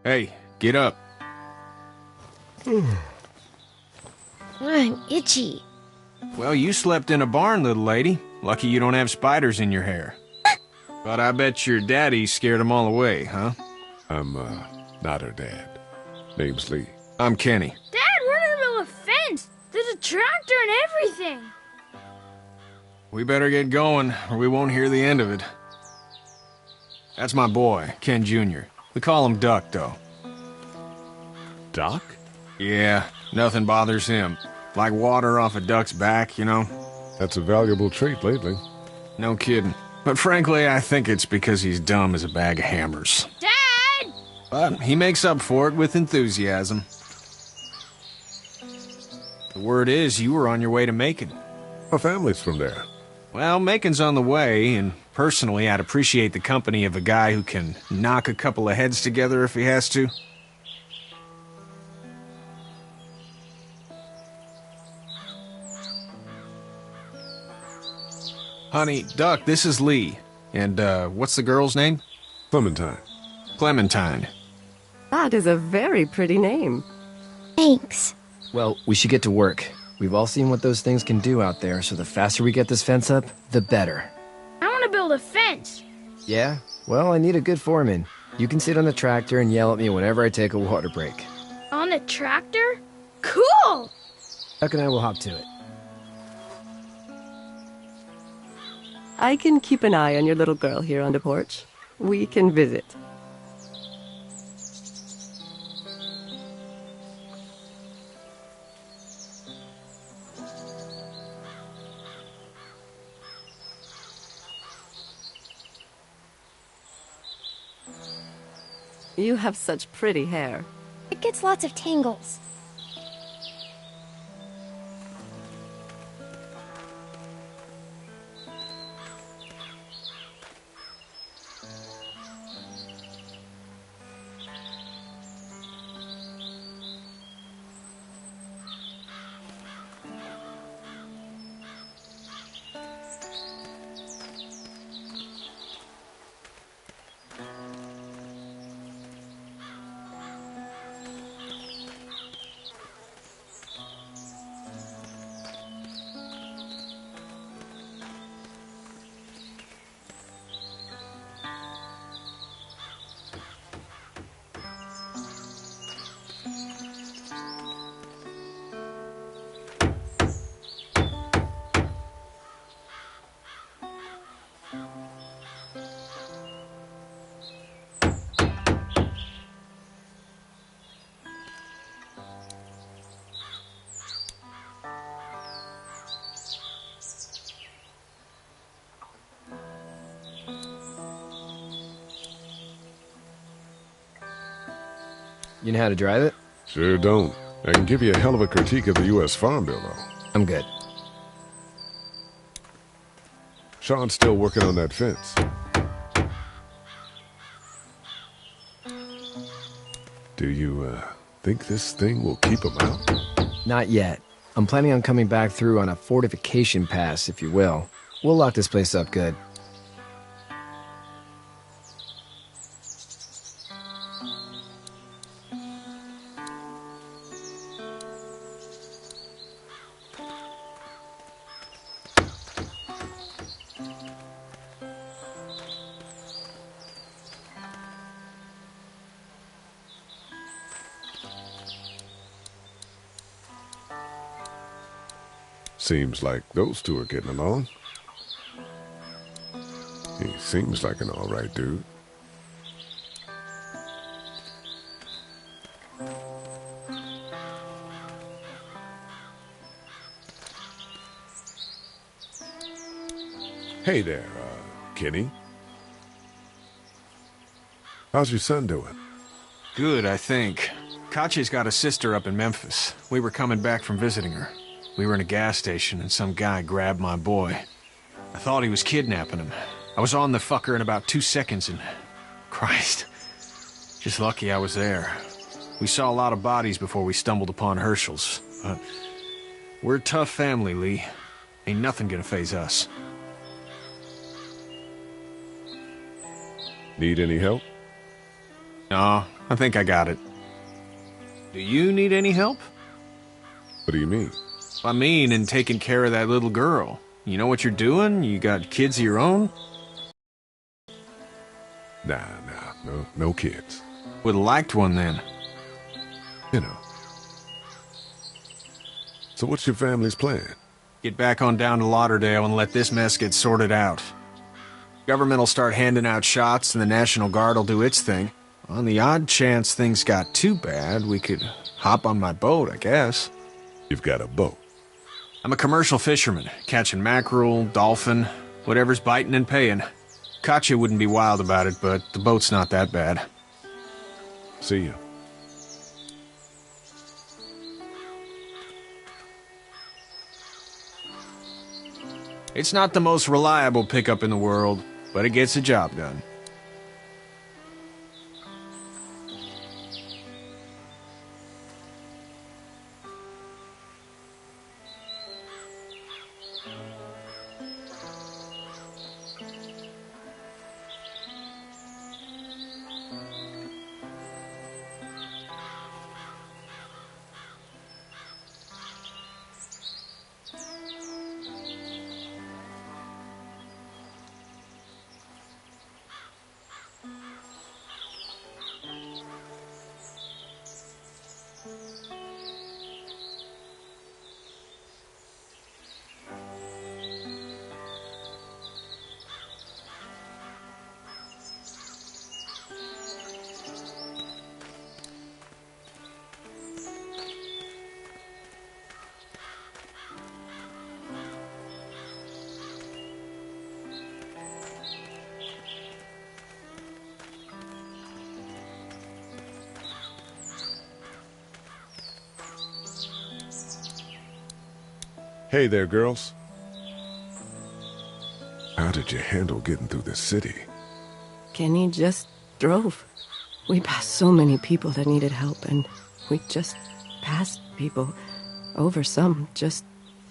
Hey, get up. I'm itchy. Well, you slept in a barn, little lady. Lucky you don't have spiders in your hair. But I bet your daddy scared them all away, huh? I'm, not her dad. Name's Lee. I'm Kenny. Dad, we're in the middle of a fence. There's a tractor and everything. We better get going, or we won't hear the end of it. That's my boy, Ken Jr. We call him Duck, though. Doc? Yeah, nothing bothers him. Like water off a duck's back, you know? That's a valuable trait lately. No kidding. But frankly, I think it's because he's dumb as a bag of hammers. Dad! But he makes up for it with enthusiasm. The word is you were on your way to Macon. Our family's from there. Well, Macon's on the way, and personally, I'd appreciate the company of a guy who can knock a couple of heads together if he has to. Honey, Duck, this is Lee. And, what's the girl's name? Clementine. Clementine. That is a very pretty name. Thanks. Well, we should get to work. We've all seen what those things can do out there, so the faster we get this fence up, the better. I want to build a fence. Yeah? Well, I need a good foreman. You can sit on the tractor and yell at me whenever I take a water break. On the tractor? Cool! Duck and I will hop to it. I can keep an eye on your little girl here on the porch. We can visit. You have such pretty hair. It gets lots of tangles. You know how to drive it? Sure don't. I can give you a hell of a critique of the U.S. Farm Bill, though. I'm good. Sean's still working on that fence. Do you, think this thing will keep him out? Not yet. I'm planning on coming back through on a fortification pass, if you will. We'll lock this place up good. Seems like those two are getting along. He seems like an all right dude. Hey there, Kenny. How's your son doing? Good, I think. Kachi's got a sister up in Memphis. We were coming back from visiting her. We were in a gas station and some guy grabbed my boy. I thought he was kidnapping him. I was on the fucker in about 2 seconds and... Christ. Just lucky I was there. We saw a lot of bodies before we stumbled upon Herschel's. But we're a tough family, Lee. Ain't nothing gonna faze us. Need any help? No, I think I got it. Do you need any help? What do you mean? I mean, in taking care of that little girl. You know what you're doing? You got kids of your own? Nah, no kids. Would've liked one then. You know. So what's your family's plan? Get back on down to Lauderdale and let this mess get sorted out. Government will start handing out shots and the National Guard will do its thing. On the odd chance things got too bad, we could hop on my boat, I guess. You've got a boat. I'm a commercial fisherman, catching mackerel, dolphin, whatever's biting and paying. Katya wouldn't be wild about it, but the boat's not that bad. See ya. It's not the most reliable pickup in the world, but it gets the job done. Hey there, girls. How did you handle getting through the city? Kenny just drove. We passed so many people that needed help, and we just passed people. Over some, just...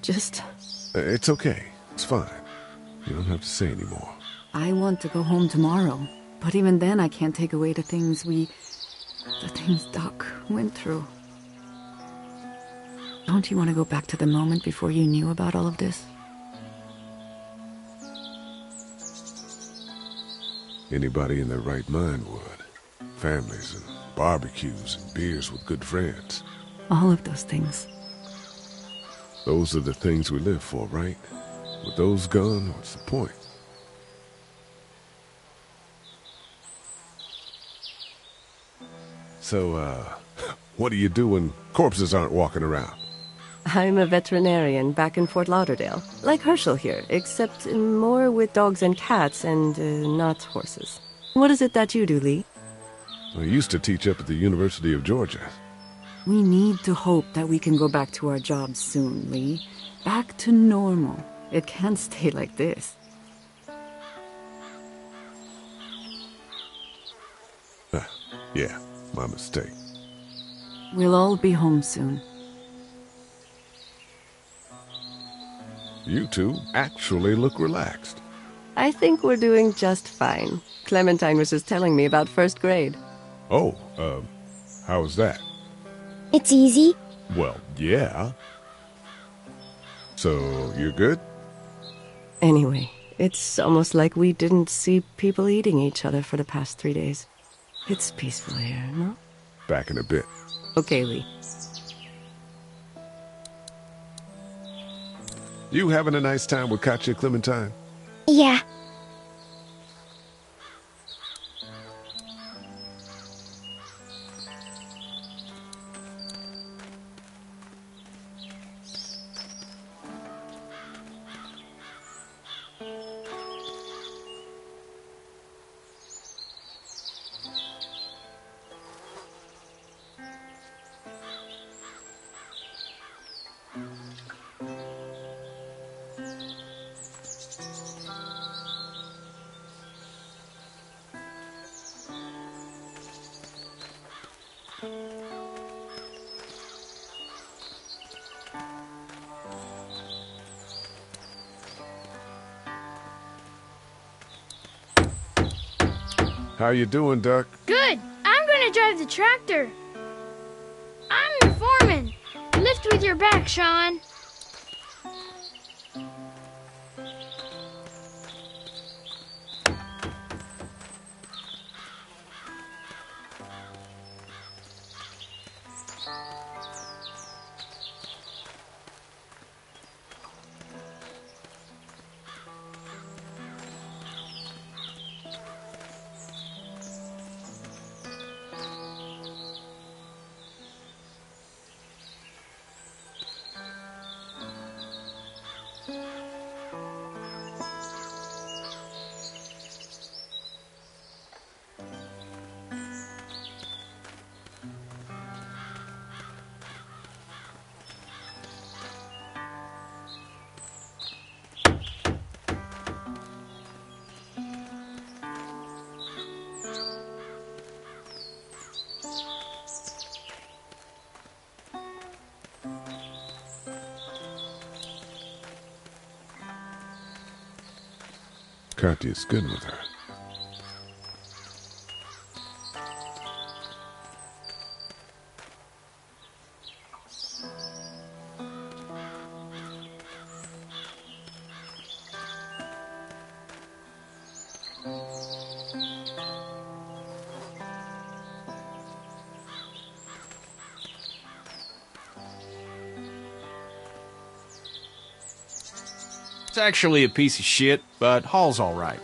It's okay. It's fine. You don't have to say anymore. I want to go home tomorrow, but even then I can't take away the things Doc went through. Don't you want to go back to the moment before you knew about all of this? Anybody in their right mind would. Families and barbecues and beers with good friends. All of those things. Those are the things we live for, right? With those gone, what's the point? So, what do you do when corpses aren't walking around? I'm a veterinarian back in Fort Lauderdale. Like Herschel here, except more with dogs and cats and not horses. What is it that you do, Lee? I used to teach up at the University of Georgia. We need to hope that we can go back to our jobs soon, Lee. Back to normal. It can't stay like this. Yeah, my mistake. We'll all be home soon. You two actually look relaxed. I think we're doing just fine. Clementine was just telling me about first grade. Oh, how was that? It's easy. Well, yeah. So, you're good? Anyway, it's almost like we didn't see people eating each other for the past 3 days. It's peaceful here, no? Back in a bit. Okay, Lee. You having a nice time with Katya, Clementine? Yeah. How you doing, Duck? Good. I'm gonna drive the tractor. I'm the foreman. Lift with your back, Sean. Katya's good with her. It's actually a piece of shit, but Hall's all right.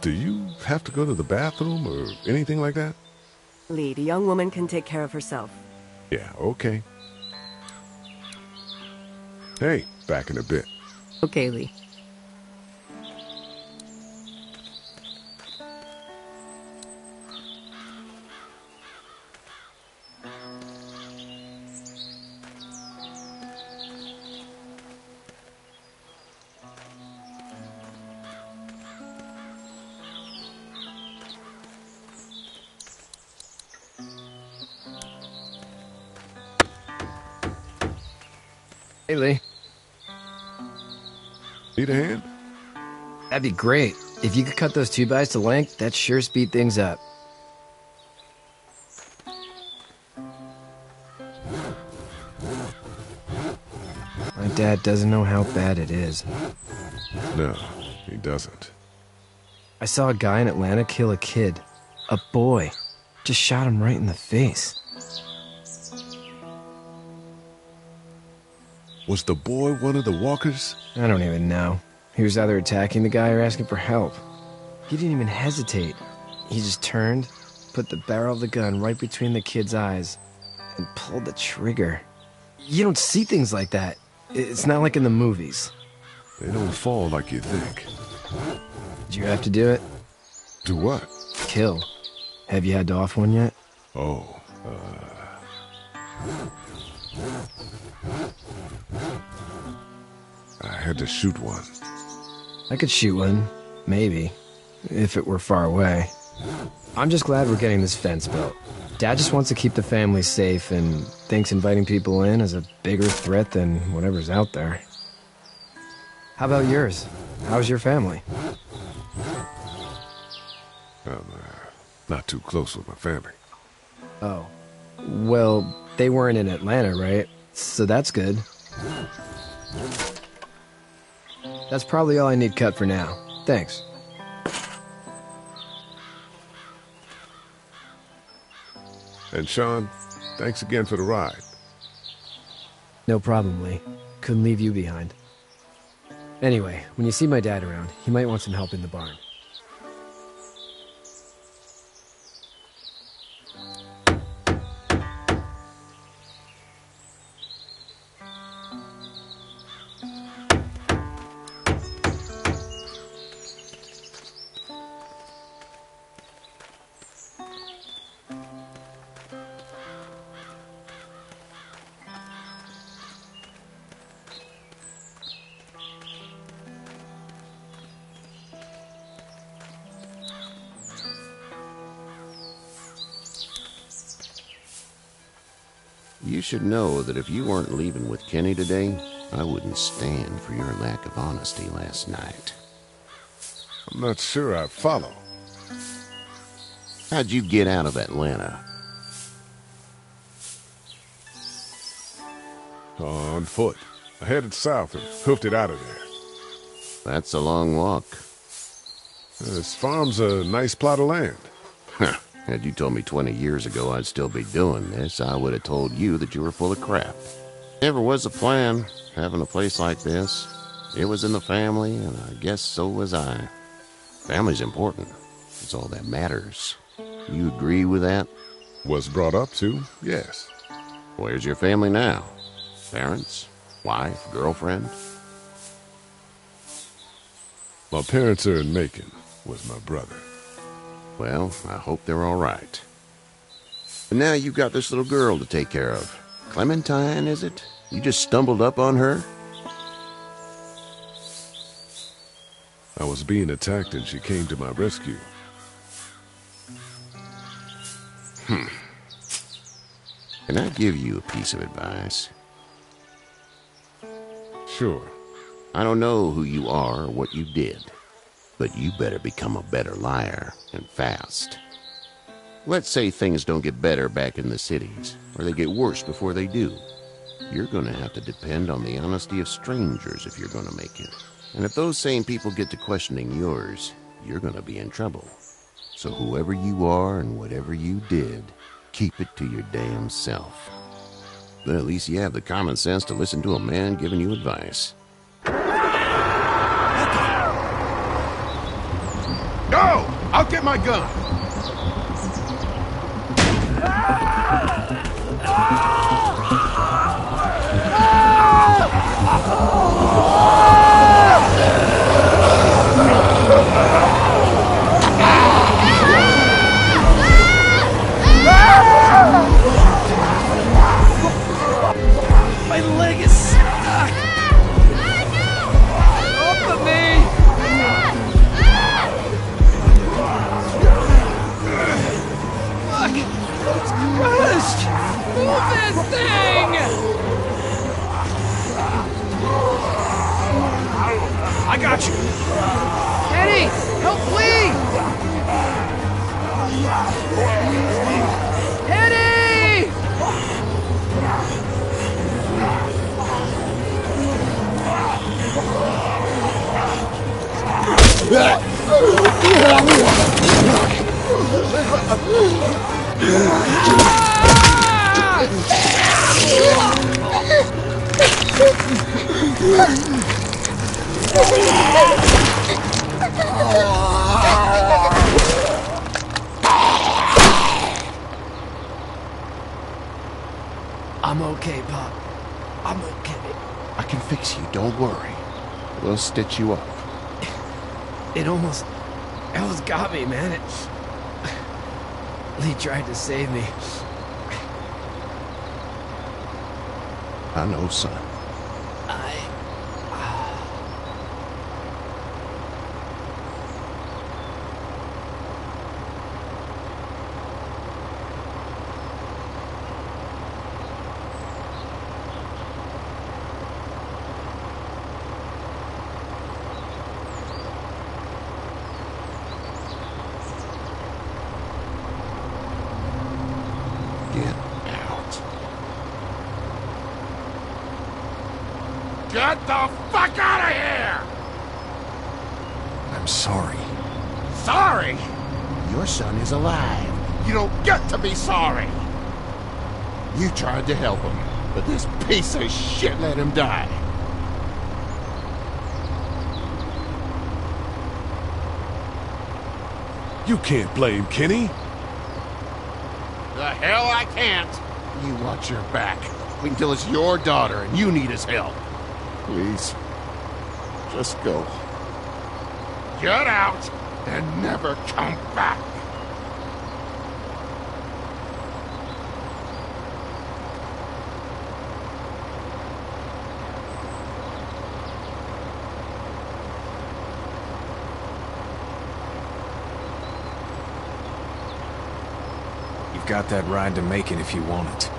Do you have to go to the bathroom or anything like that? Lee, the young woman can take care of herself. Yeah, okay. Hey, back in a bit. Okay, Lee. Hey, Lee. Need a hand? That'd be great. If you could cut those 2x to length, that'd sure speed things up. My dad doesn't know how bad it is. No, he doesn't. I saw a guy in Atlanta kill a kid. A boy. Just shot him right in the face. Was the boy one of the walkers? I don't even know. He was either attacking the guy or asking for help. He didn't even hesitate. He just turned, put the barrel of the gun right between the kid's eyes, and pulled the trigger. You don't see things like that. It's not like in the movies. They don't fall like you think. Did you have to do it? Do what? Kill. Have you had to off one yet? Oh, I had to shoot one. I could shoot one. Maybe. If it were far away. I'm just glad we're getting this fence built. Dad just wants to keep the family safe and thinks inviting people in is a bigger threat than whatever's out there. How about yours? How's your family? I'm not too close with my family. Oh. Well, they weren't in Atlanta, right? So that's good. That's probably all I need cut for now. Thanks. And Sean, thanks again for the ride. No problem, Lee. Couldn't leave you behind. Anyway, when you see my dad around, he might want some help in the barn. You should know that if you weren't leaving with Kenny today, I wouldn't stand for your lack of honesty last night. I'm not sure I follow. How'd you get out of Atlanta? On foot. I headed south and hoofed it out of there. That's a long walk. This farm's a nice plot of land. Huh. Had you told me 20 years ago I'd still be doing this, I would have told you that you were full of crap. Never was a plan, having a place like this. It was in the family, and I guess so was I. Family's important. It's all that matters. You agree with that? Was brought up to, yes. Where's your family now? Parents? Wife? Girlfriend? My parents are in Macon, was my brother. Well, I hope they're all right. But now you've got this little girl to take care of. Clementine, is it? You just stumbled up on her? I was being attacked and she came to my rescue. Can I give you a piece of advice? Sure. I don't know who you are or what you did, but you better become a better liar, and fast. Let's say things don't get better back in the cities, or they get worse before they do. You're gonna have to depend on the honesty of strangers if you're gonna make it. And if those same people get to questioning yours, you're gonna be in trouble. So whoever you are and whatever you did, keep it to your damn self. Then at least you have the common sense to listen to a man giving you advice. No! I'll get my gun! My leg is stuck! Off of me! Fuck! It's crushed! Move this thing! I got you. Eddie! Help Lee! Eddie! I'm okay, Pop. I'm okay. I can fix you, don't worry. We'll stitch you up. It almost got me, man. Lee tried to save me. I know, son. Get out. Get the fuck out of here! I'm sorry. Sorry? Your son is alive. You don't get to be sorry. You tried to help him, but this piece of shit let him die. You can't blame Kenny. The hell I can't. You watch your back. Wait until it's your daughter and you need his help. Please. Just go. Get out and never come back. You've got that ride to Macon if you want it.